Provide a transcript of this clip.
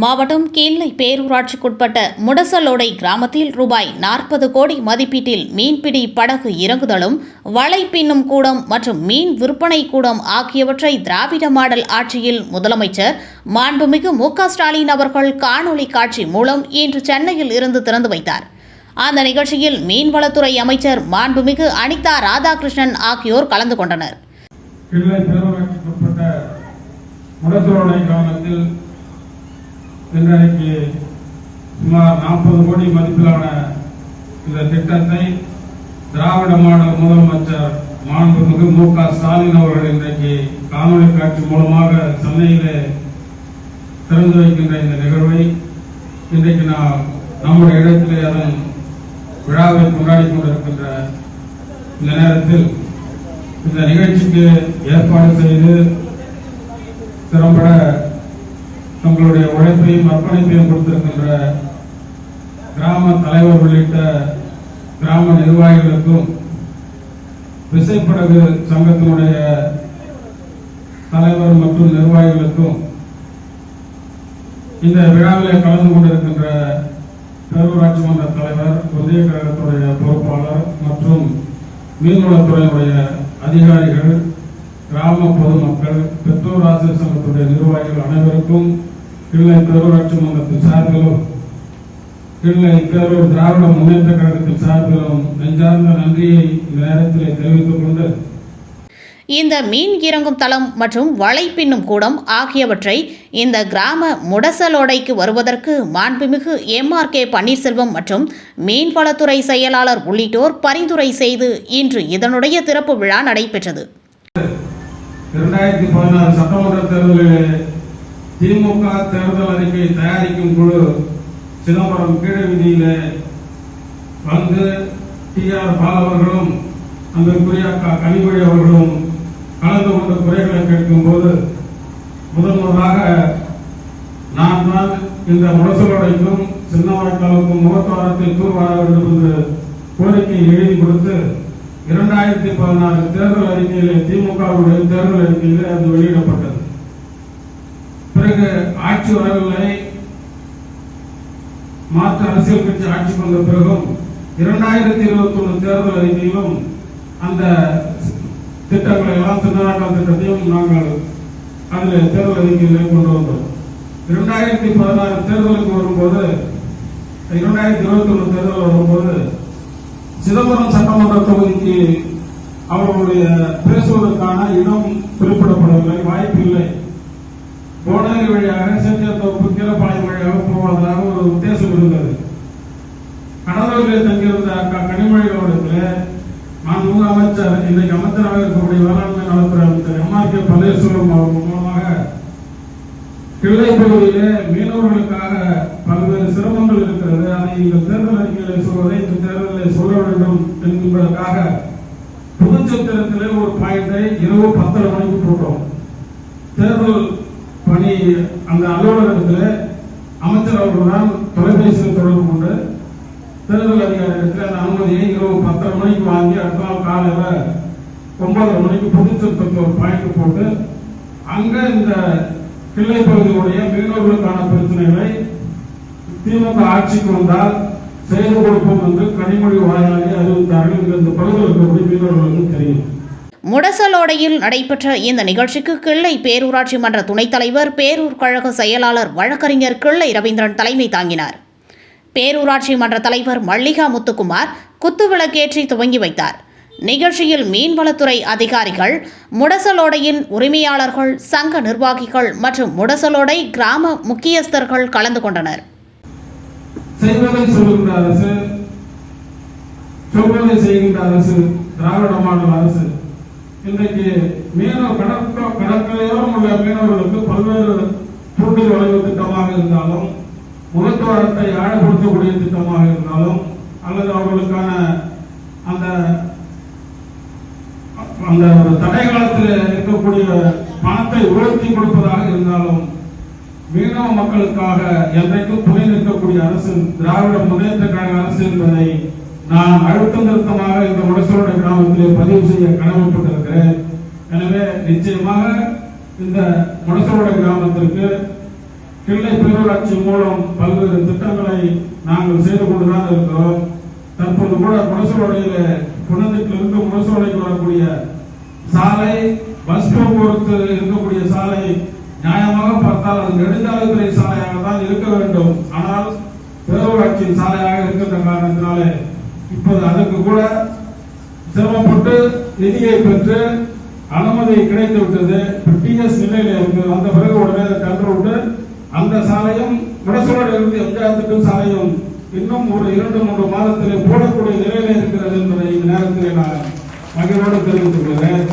மாவட்டம் கீழை பேரூராட்சிக்குட்பட்ட முடசலோடை கிராமத்தில் ரூபாய் 40 கோடி மதிப்பீட்டில் மீன்பிடி படகு இறங்குதலும், வலை பின்னும் கூடம் மற்றும் மீன் விற்பனை கூடம் ஆகியவற்றை திராவிட மாடல் ஆட்சியில் முதலமைச்சர் மாண்புமிகு மு.க.ஸ்டாலின் அவர்கள் காணொலி காட்சி மூலம் இன்று சென்னையில் இருந்து திறந்து வைத்தார். அந்த நிகழ்ச்சியில் மீன்வளத்துறை அமைச்சர் மாண்புமிகு அனிதா ராதாகிருஷ்ணன் ஆகியோர் கலந்து கொண்டனர். முடசலோடை கிராமத்தில் இன்றைக்கு சுமார் 40 கோடி மதிப்பிலான இந்த திட்டத்தை திராவிட மாடல் முதலமைச்சர் மாண்புமிகு மு.க.ஸ்டாலின் அவர்கள் இன்றைக்கு காணொலி காட்சி மூலமாக சென்னையிலே திறந்து வைக்கின்ற இந்த நிகழ்வை இன்றைக்கு நாம் நம்முடைய இடத்திலே அதன் விழாவை கொண்டாடி கொண்டிருக்கின்ற இந்த நேரத்தில் இந்த நிகழ்ச்சிக்கு ஏற்பாடு செய்து திறம்பட தங்களுடைய உழைப்பையும் அர்ப்பணிப்பையும் கொடுத்திருக்கின்ற கிராம தலைவர் உள்ளிட்ட கிராம நிர்வாகிகளுக்கும், விசைப்படகு சங்கத்தினுடைய தலைவர் மற்றும் நிர்வாகிகளுக்கும், இந்த விழாவில் கலந்து கொண்டிருக்கின்ற பேரூராட்சி மன்ற தலைவர், ஒன்றிய கழகத்துடைய பொறுப்பாளர் மற்றும் மீன்வளத்துறையினுடைய அதிகாரிகள், கிராம பொதுமக்கள், பெற்றோர் ஆசிரியர் சங்கத்துடைய நிர்வாகிகள் அனைவருக்கும் கிள்ளை பேரூராட்சி மன்றத்தின் சார்பிலும் கிள்ளை பேரூர் திராவிட முன்னேற்ற கழகத்தின் சார்பிலும் நெஞ்சார்ந்த நன்றியை இந்த நேரத்தில் தெரிவித்துக் கொண்டு, இந்த மீன் இறங்கும் தளம் மற்றும் வலை பின்னும் கூடம் ஆகியவற்றை இந்த கிராம முடசலோடைக்கு வருவதற்கு மாண்புமிகு MRK பன்னீர்செல்வம் மற்றும் மீன்வளத்துறை செயலாளர் உள்ளிட்டோர் பரிந்துரை செய்து இன்று இதனுடைய திறப்பு விழா நடைபெற்றது. 2016 சட்டமன்ற தேர்தலில் திமுக தேர்தல் அறிக்கை தயாரிக்கும் குழு சிதம்பரம் கீழ வீதியில வந்து TR பால் அவர்களும் அன்பிற்குரிய கனிமொழி அவர்களும் கலந்து கொண்ட குறைகளை கேட்கும் போது முதன்முதலாக நான் தான் இந்த முடசலோடைக்கும் சின்னவாய்க்காலுக்கும் முகத்வாரத்தை தூர்வார வேண்டும் என்று கோரிக்கை எழுதி கொடுத்து 2016 தேர்தல் அறிக்கையிலே திமுகவுடைய தேர்தல் அறிக்கையிலே அது வெளியிடப்பட்டது. பிறகு ஆட்சி வரவில்லை. மாற்று அரசியல் கட்சி ஆட்சி வந்த பிறகும் 2021 தேர்தல் அறிக்கையிலும் அந்த திட்டங்களை எல்லாம் சின்னவாய்க்கால் திட்டத்தையும் நாங்கள் அதில் தேர்தல் அறிக்கையிலே கொண்டு வந்தோம். 2016 தேர்தலுக்கு வரும்போது 2021 தேர்தல் வரும்போது சிதம்பரம் சட்டமன்ற தொகுதிக்கு அவர்களுடைய பேசுவதற்கான இடம் குறிப்பிடப்படவில்லை, வாய்ப்பு இல்லை. கோடாரி வழியாக சேத்தியாத்தோப்பு கீழப்பாளையம் வழியாக போவதாக ஒரு உத்தேசம் இருந்தது. கடலூரில் தங்கியிருந்த கனிமொழியோடத்தில் மாண்புமிகு அமைச்சர், இன்றைக்கு அமைச்சராக இருக்கக்கூடிய வேளாண்மை நலத்துறை அமைச்சர் MRK பன்னீர்செல்வம் அவர்கள் மூலமாக கிள்ளை பகுதியிலே மீனவர்களுக்காக பல்வேறு சிரமங்கள் இருக்கிறது, அதை இந்த தேர்தல் அறிக்கைகளை சொல்வதை இந்த தேர்தலில் சொல்ல வேண்டும் என்பதற்காக புதுச்சத்திரத்திலே ஒரு பாயிண்டை இரவு 10:30 மணிக்கு போட்டோம். தேர்தல் பணி அந்த அலுவலகத்தில் அமைச்சர் அவர்களுடன் தொலைபேசியில் தொடர்பு கொண்டு தேர்தல் அதிகாரிகளுக்கு அந்த அனுமதியை இரவு 10:30 மணிக்கு வாங்கி அடுத்த நாள் காலையில் 9:30 மணிக்கு புதுச்சத்திரத்தில் ஒரு பாயிண்ட் போட்டு அங்க இந்த கிள்ளை பகுதியுடைய மீனவர்களுக்கான பிரச்சனைகளை திமுக ஆட்சிக்கு வந்தால் செய்து கொடுப்போம் என்று கனிமொழி வாயிலாக அறிவித்தார்கள். இந்த பகுதியில் இருக்கக்கூடிய மீனவர்களுக்கு தெரியும். முடசலோடையில் நடைபெற்ற இந்த நிகழ்ச்சிக்கு கிள்ளை பேரூராட்சி மன்ற துணைத் தலைவர், பேரூர் கழக செயலாளர் வழக்கறிஞர் கிள்ளை ரவீந்திரன் தலைமை தாங்கினார். பேரூராட்சி மன்ற தலைவர் மல்லிகா முத்துக்குமார் குத்துவிளக்கேற்றி துவங்கி வைத்தார். நிகழ்ச்சியில் மீன்வளத்துறை அதிகாரிகள், முடசலோடையின் உரிமையாளர்கள், சங்க நிர்வாகிகள் மற்றும் முடசலோடை கிராம முக்கியஸ்தர்கள் கலந்து கொண்டனர். செய்வதை சொல்லுகின்ற அரசு, சொல்வதை செய்கின்ற அரசு திராவிட மாடல் அரசு. இன்றைக்கு கடற்கரையோரம் உள்ள மீனவர்களுக்கு பல்வேறு தூண்டில் வளைவு திட்டமாக இருந்தாலும், முகத்துவாரத்தை ஆழப்படுத்தக்கூடிய திட்டமாக இருந்தாலும், அல்லது அவர்களுக்கான அந்த தடை காலத்தில் இருக்கக்கூடிய பணத்தை உயர்த்தி கொடுப்பதாக இருந்தாலும், மீனவ மக்களுக்காக என்றைக்கும் துணை நிற்கக்கூடிய அரசு திராவிட முன்னேற்ற கழக அரசு என்பதை நான் அழுத்தம் திருத்தமாக இந்த முடசலோடை கிராமத்திலே பதிவு செய்ய கடமைப்பட்டிருக்கிறேன். எனவே நிச்சயமாக இந்த முடசலோடை கிராமத்திற்கு கிள்ளை பேரூராட்சி மூலம் பல்வேறு திட்டங்களை நாங்கள் செய்து கொண்டுதான் இருக்கிறோம். தற்போது கூட முரசோலையில குணத்திலிருந்து முரசோலைக்கு வரக்கூடிய சாலை, பஸ் போக்குவரத்து இருக்கக்கூடிய சாலை நியாயமாக பார்த்தால் அது நெடுஞ்சாலைத்துறை சாலையாக தான் இருக்க வேண்டும். ஆனால் பேரூராட்சியின் சாலையாக இருக்கின்ற காரணத்தினாலே இப்போது அதற்கு கூட சிரமப்பட்டு நிதியை பெற்று அனுமதி கிடைத்து விட்டது. டிஎஸ் நிலையில இருக்கு. அந்த பிறகு உடனே டெண்டர் விட்டு அந்த சாலையும் முடசோலையில் இருந்து எம்ஜிஆர் சாலையும் இன்னும் ஒரு 2-3 மாதத்திலே போடக்கூடிய நிலையில இருக்கிறது என்பதை இந்த நேரத்தில் நான் மகிழ்வோடு தெரிவித்துக் கொள்கிறேன்.